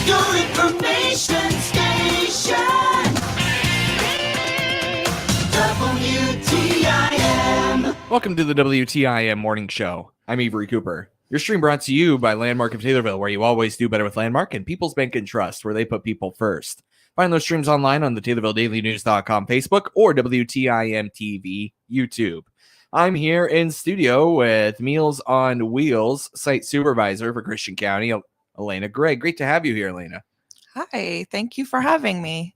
Your information station. WTIM. Welcome to the WTIM Morning Show. I'm Avery Cooper. Your stream brought to you by Landmark of Taylorville, where you always do better with Landmark, and People's Bank and Trust, where they put people first. Find those streams online on the TaylorvilleDailyNews.com Facebook or WTIM TV YouTube. I'm here in studio with Meals on Wheels site supervisor for Christian County, Elena Gray. Great to have you here, Elena. Hi, thank you for having me.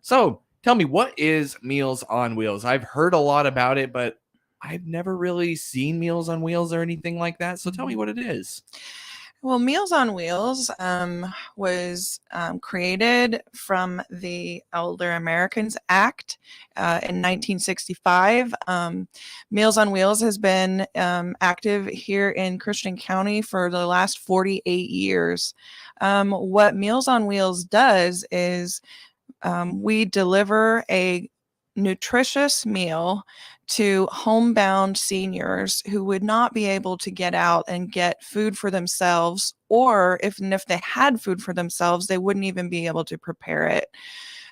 So tell me, what is Meals on Wheels? I've heard a lot about it, but I've never really seen Meals on Wheels or anything like that. So tell me what it is. Well, Meals on Wheels was created from the Elder Americans Act in 1965. Meals on Wheels has been active here in Christian County for the last 48 years. What Meals on Wheels does is we deliver a nutritious meal to homebound seniors who would not be able to get out and get food for themselves, or if they had food for themselves, they wouldn't even be able to prepare it.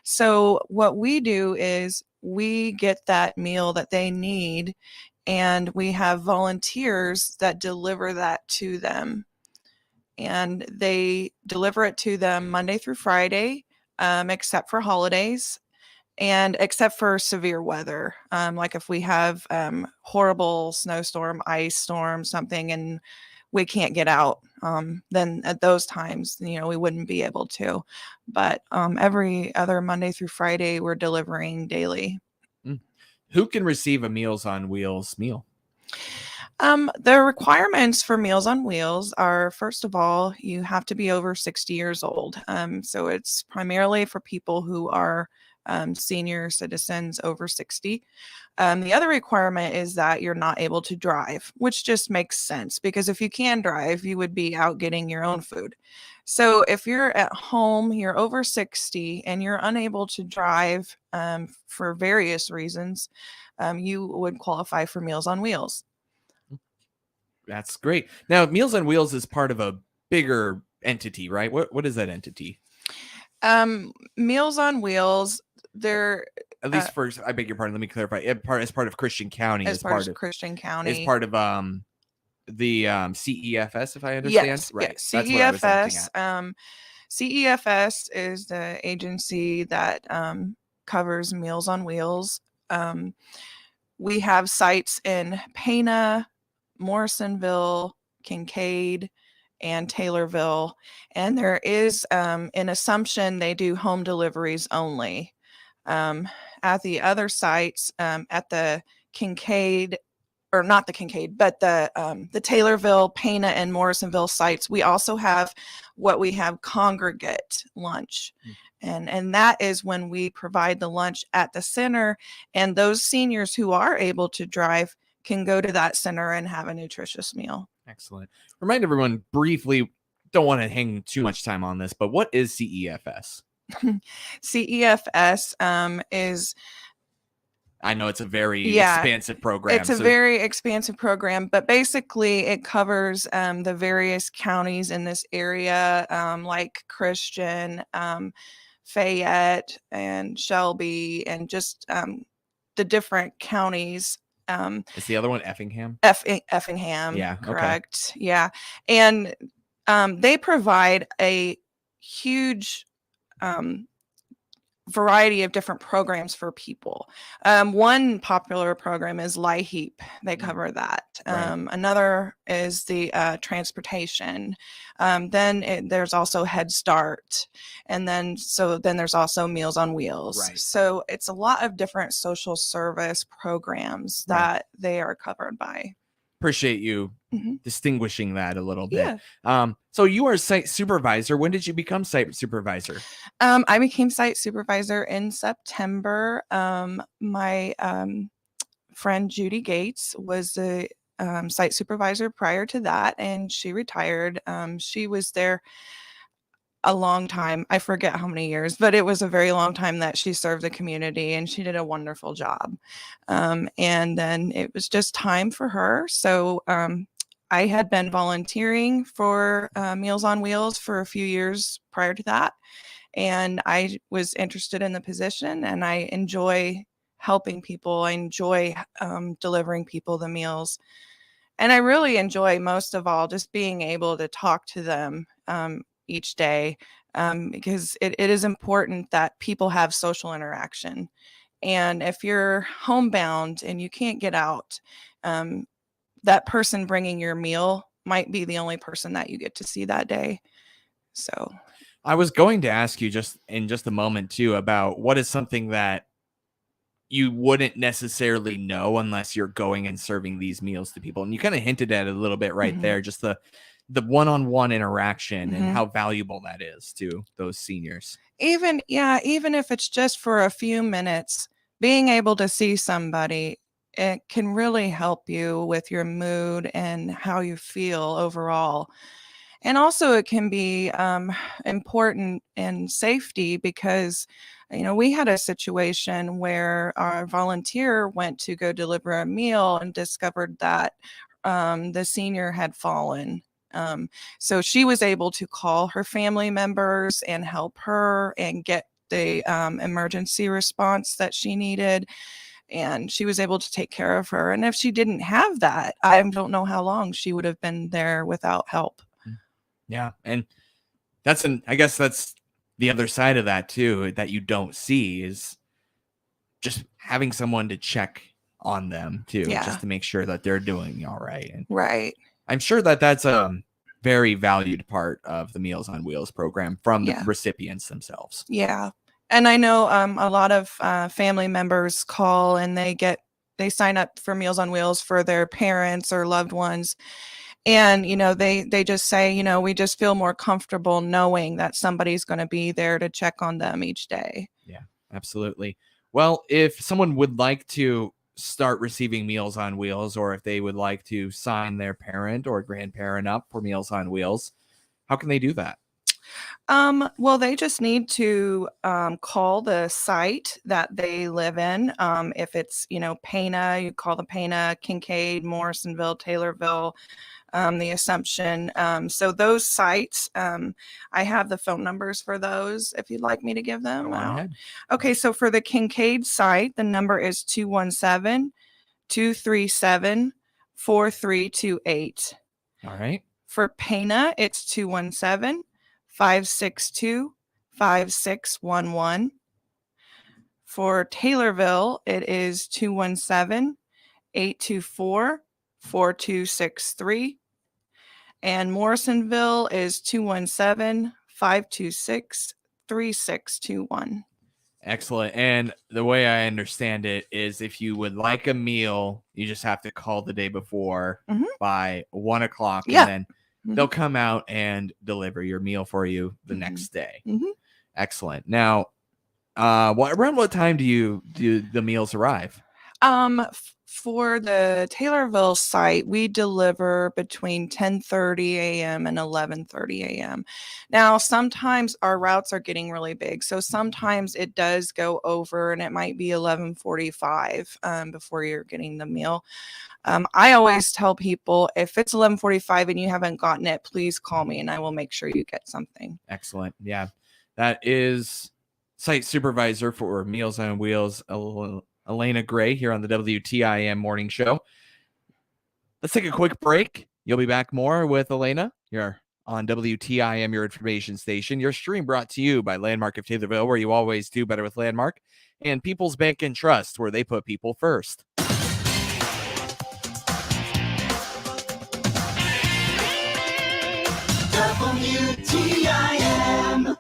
So what we do is we get that meal that they need, and we have volunteers that deliver that to them. And they deliver it to them Monday through Friday, except for holidays. And except for severe weather, like if we have horrible snowstorm, ice storm, something, and we can't get out, then at those times, we wouldn't be able to. But every other Monday through Friday, we're delivering daily. Who can receive a Meals on Wheels meal? The requirements for Meals on Wheels are, first of all, you have to be over 60 years old. So it's primarily for people who are senior citizens over 60. The other requirement is that you're not able to drive, which just makes sense, because if you can drive, you would be out getting your own food. So if you're at home, you're over 60 and you're unable to drive for various reasons, you would qualify for Meals on Wheels. That's great. Now, Meals on Wheels is part of a bigger entity, right? What is that entity? Meals on Wheels, they're at least first, I beg your pardon, let me clarify. As part of Christian County, as part of Christian County, is part of the CEFS, if I understand. Yes, right. Yes. That's what I was looking CEFS. at. CEFS is the agency that covers Meals on Wheels. We have sites in Pana, Morrisonville, Kincaid, and Taylorville, and there is an assumption they do home deliveries only. At the other sites, at the Kincaid, or not the Kincaid, but the Taylorville, Pana, and Morrisonville sites, we also have what we have congregate lunch. And that is when we provide the lunch at the center, and those seniors who are able to drive can go to that center and have a nutritious meal. Excellent. Remind everyone briefly, don't want to hang too much time on this, but what is CEFS? CEFS is... I know it's a very expansive program. It's a very expansive program, but basically it covers the various counties in this area, like Christian, Fayette, and Shelby, and just the different counties. Is the other one Effingham? Effingham. Yeah. Correct. Okay. Yeah. And they provide a huge variety of different programs for people. One popular program is LIHEAP. They cover that. Right. Another is the transportation. Then there's also Head Start. And then there's also Meals on Wheels. Right. So it's a lot of different social service programs that they are covered by. Appreciate you distinguishing that a little bit. Yeah. So you are site supervisor. When did you become site supervisor? I became site supervisor in September. My friend Judy Gates was the site supervisor prior to that, and she retired. She was there a long time. I forget how many years, but it was a very long time that she served the community, and she did a wonderful job. And then it was just time for her. So I had been volunteering for Meals on Wheels for a few years prior to that, and I was interested in the position, and I enjoy helping people. I enjoy delivering people the meals, and I really enjoy most of all just being able to talk to them each day, because it is important that people have social interaction. And if you're homebound and you can't get out, um, that person bringing your meal might be the only person that you get to see that day. So, I was going to ask you just in just a moment too about what is something that you wouldn't necessarily know unless you're going and serving these meals to people. And you kind of hinted at it a little bit right there, just the one-on-one interaction and how valuable that is to those seniors. even if it's just for a few minutes, being able to see somebody, it can really help you with your mood and how you feel overall. And also, it can be important in safety because, we had a situation where our volunteer went to go deliver a meal and discovered that the senior had fallen. Um, so she was able to call her family members and help her and get the emergency response that she needed. And she was able to take care of her. And if she didn't have that, I don't know how long she would have been there without help. Yeah. And I guess that's the other side of that too, that you don't see is just having someone to check on them too, Yeah. just to make sure that they're doing all right. And Right. I'm sure that that's a very valued part of the Meals on Wheels program from the Yeah. recipients themselves. Yeah. And I know a lot of family members call and they sign up for Meals on Wheels for their parents or loved ones. And, they just say, we just feel more comfortable knowing that somebody's going to be there to check on them each day. Yeah, absolutely. Well, if someone would like to start receiving Meals on Wheels, or if they would like to sign their parent or grandparent up for Meals on Wheels, how can they do that? Well, they just need to call the site that they live in. If it's, Pana, you call the Pana, Kincaid, Morrisonville, Taylorville, the Assumption. So those sites, I have the phone numbers for those if you'd like me to give them Go on out. ahead. Okay, so for the Kincaid site, the number is 217-237-4328. All right. For Pana, it's 217-562-5611. For Taylorville, it is 217-824-4263. And Morrisonville is 217-526-3621. Excellent. And the way I understand it is if you would like a meal, you just have to call the day before by 1:00, Yeah. and then they'll come out and deliver your meal for you the next day. Excellent. Now, around what time do the meals arrive? For the Taylorville site, we deliver between 10:30 a.m. and 11:30 a.m. Now, sometimes our routes are getting really big, so sometimes it does go over, and it might be 11:45 before you're getting the meal. I always tell people if it's 11:45 and you haven't gotten it, please call me, and I will make sure you get something. Excellent. Yeah, that is site supervisor for Meals on Wheels, Elena Gray, here on the WTIM Morning Show. Let's take a quick break. You'll be back more with Elena. You're on WTIM, your information station. Your stream brought to you by Landmark of Taylorville, where you always do better with Landmark, and People's Bank and Trust, where they put people first. WTIM.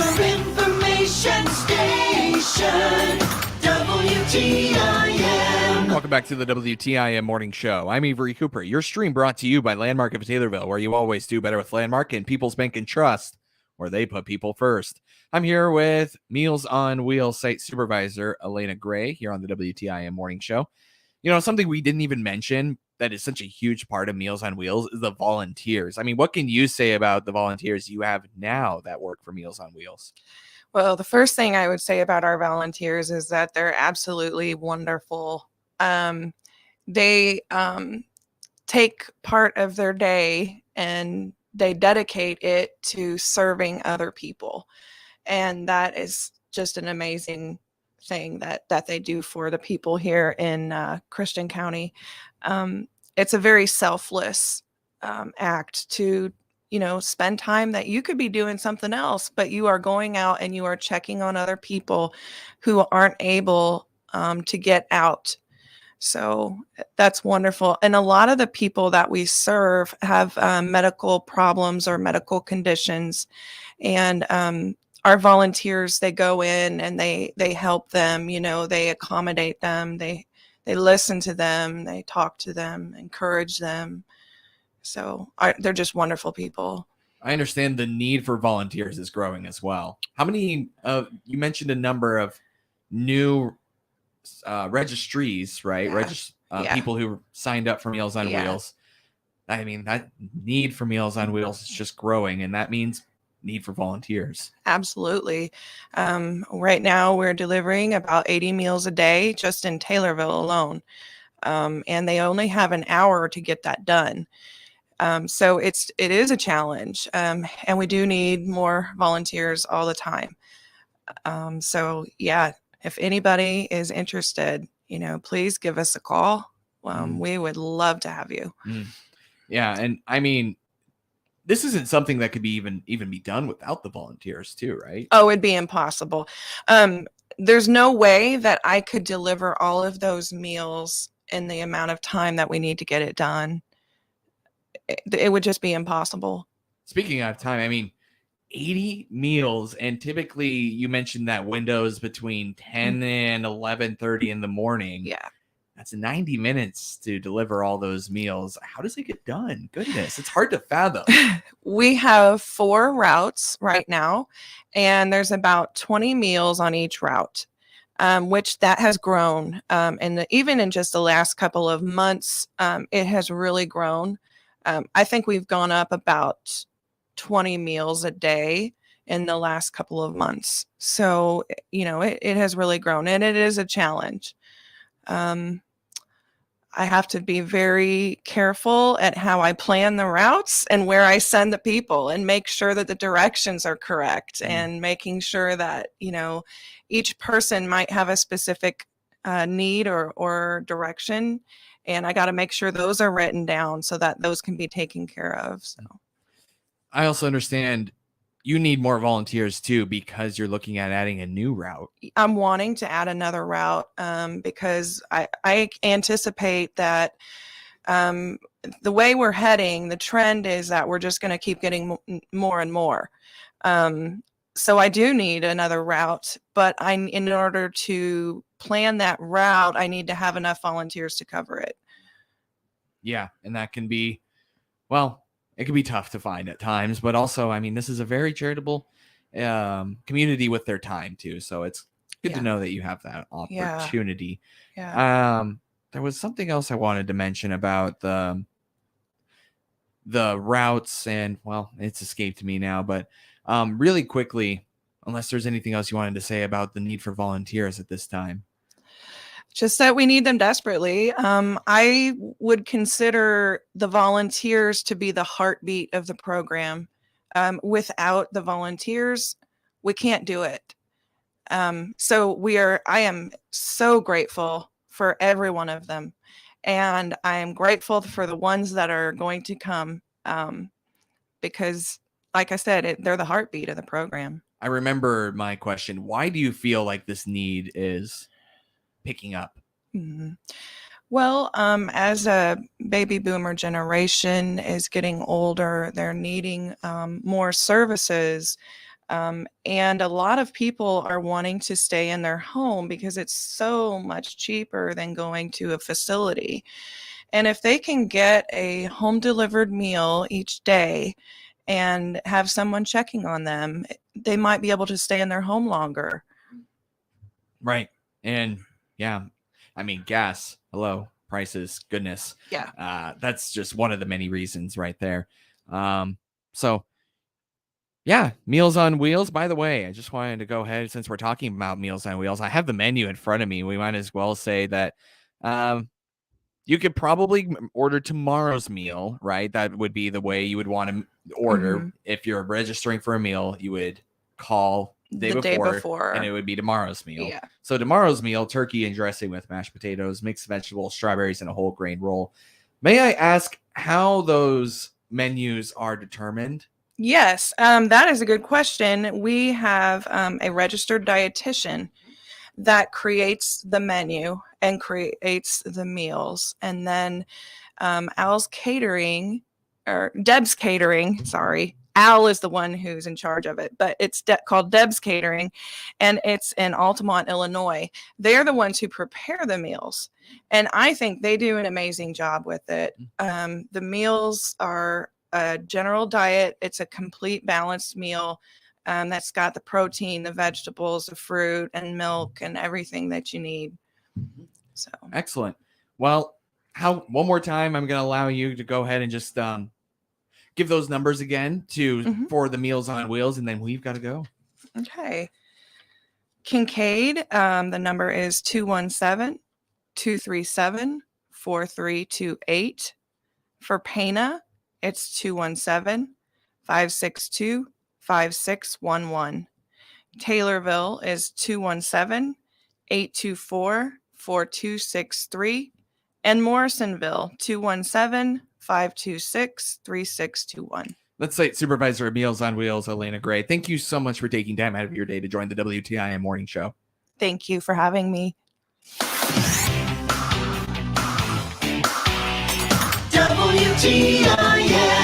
Your information station, WTIM. Welcome back to the WTIM Morning Show. I'm Avery Cooper. Your stream brought to you by Landmark of Taylorville, where you always do better with Landmark and People's Bank and Trust, where they put people first. I'm here with Meals on Wheels site supervisor Elena Gray here on the WTIM Morning Show. You know, something we didn't even mention that is such a huge part of Meals on Wheels is the volunteers. I mean, what can you say about the volunteers you have now that work for Meals on Wheels? Well, the first thing I would say about our volunteers is that they're absolutely wonderful. They take part of their day and they dedicate it to serving other people. And that is just an amazing thing that they do for the people here in Christian County. It's a very selfless act to, spend time that you could be doing something else, but you are going out and you are checking on other people who aren't able to get out. So that's wonderful. And a lot of the people that we serve have medical problems or medical conditions. And our volunteers, they go in and they help them, they accommodate them, they listen to them, they talk to them, encourage them. So they're just wonderful people. I understand the need for volunteers is growing as well. How many, you mentioned a number of new registries, right? Yeah. People who signed up for Meals on Wheels. I mean, that need for Meals on Wheels is just growing, and that means need for volunteers. Absolutely. Right now, we're delivering about 80 meals a day just in Taylorville alone. And they only have an hour to get that done. So it is a challenge. And we do need more volunteers all the time. So yeah, if anybody is interested, please give us a call. We would love to have you. Yeah. And I mean, this isn't something that could be even be done without the volunteers too, right? Oh, it'd be impossible. There's no way that I could deliver all of those meals in the amount of time that we need to get it done. It would just be impossible. Speaking of time, I mean, 80 meals, and typically you mentioned that windows between 10 and 11:30 in the morning. Yeah. That's 90 minutes to deliver all those meals. How does it get done? Goodness, it's hard to fathom. We have 4 routes right now, and there's about 20 meals on each route, which that has grown. And even in just the last couple of months, it has really grown. I think we've gone up about 20 meals a day in the last couple of months. So, it has really grown, and it is a challenge. I have to be very careful at how I plan the routes and where I send the people, and make sure that the directions are correct, and making sure that, each person might have a specific need or direction. And I got to make sure those are written down so that those can be taken care of. So I also understand you need more volunteers too, because you're looking at adding a new route. I'm wanting to add another route because I anticipate that the way we're heading, the trend is that we're just going to keep getting more and more. So I do need another route, but in order to plan that route, I need to have enough volunteers to cover it. Yeah, and that can be, well, it can be tough to find at times, but also, I mean, this is a very charitable community with their time too. So it's good to know that you have that opportunity. Yeah. There was something else I wanted to mention about the routes, and well, it's escaped me now, but really quickly, unless there's anything else you wanted to say about the need for volunteers at this time. Just that we need them desperately. I would consider the volunteers to be the heartbeat of the program. Without the volunteers, we can't do it. I am so grateful for every one of them. And I am grateful for the ones that are going to come because, like I said, they're the heartbeat of the program. I remember my question. Why do you feel like this need is picking up? Mm-hmm. Well, as a baby boomer generation is getting older, they're needing more services. And a lot of people are wanting to stay in their home because it's so much cheaper than going to a facility. And if they can get a home delivered meal each day and have someone checking on them, they might be able to stay in their home longer. Right. And yeah, I mean, gas, hello, prices, goodness. Yeah. That's just one of the many reasons right there. So yeah, Meals on Wheels. By the way, I just wanted to go ahead, since we're talking about Meals on Wheels, I have the menu in front of me. We might as well say that you could probably order tomorrow's meal, right? That would be the way you would want to order. Mm-hmm. If you're registering for a meal, you would call the day before, and it would be tomorrow's meal. Yeah. So tomorrow's meal, turkey and dressing with mashed potatoes, mixed vegetables, strawberries, and a whole grain roll. May I ask how those menus are determined? Yes, that is a good question. We have a registered dietitian that creates the menu and creates the meals. And then Al's catering, or Deb's catering, sorry. Al is the one who's in charge of it, but it's called Deb's Catering, and it's in Altamont, Illinois. They're the ones who prepare the meals, and I think they do an amazing job with it. The meals are a general diet. It's a complete balanced meal that's got the protein, the vegetables, the fruit, and milk, and everything that you need. So excellent. Well, one more time, I'm going to allow you to go ahead and just give those numbers again for the Meals on Wheels, and then we've got to go. Okay. Kincaid, the number is 217-237-4328. For Pana, it's 217-562-5611. Taylorville is 217-824-4263. And Morrisonville, 217-526-3621. Let's say Supervisor of Meals on Wheels, Elena Gray. Thank you so much for taking time out of your day to join the WTIM Morning Show. Thank you for having me. WTIM.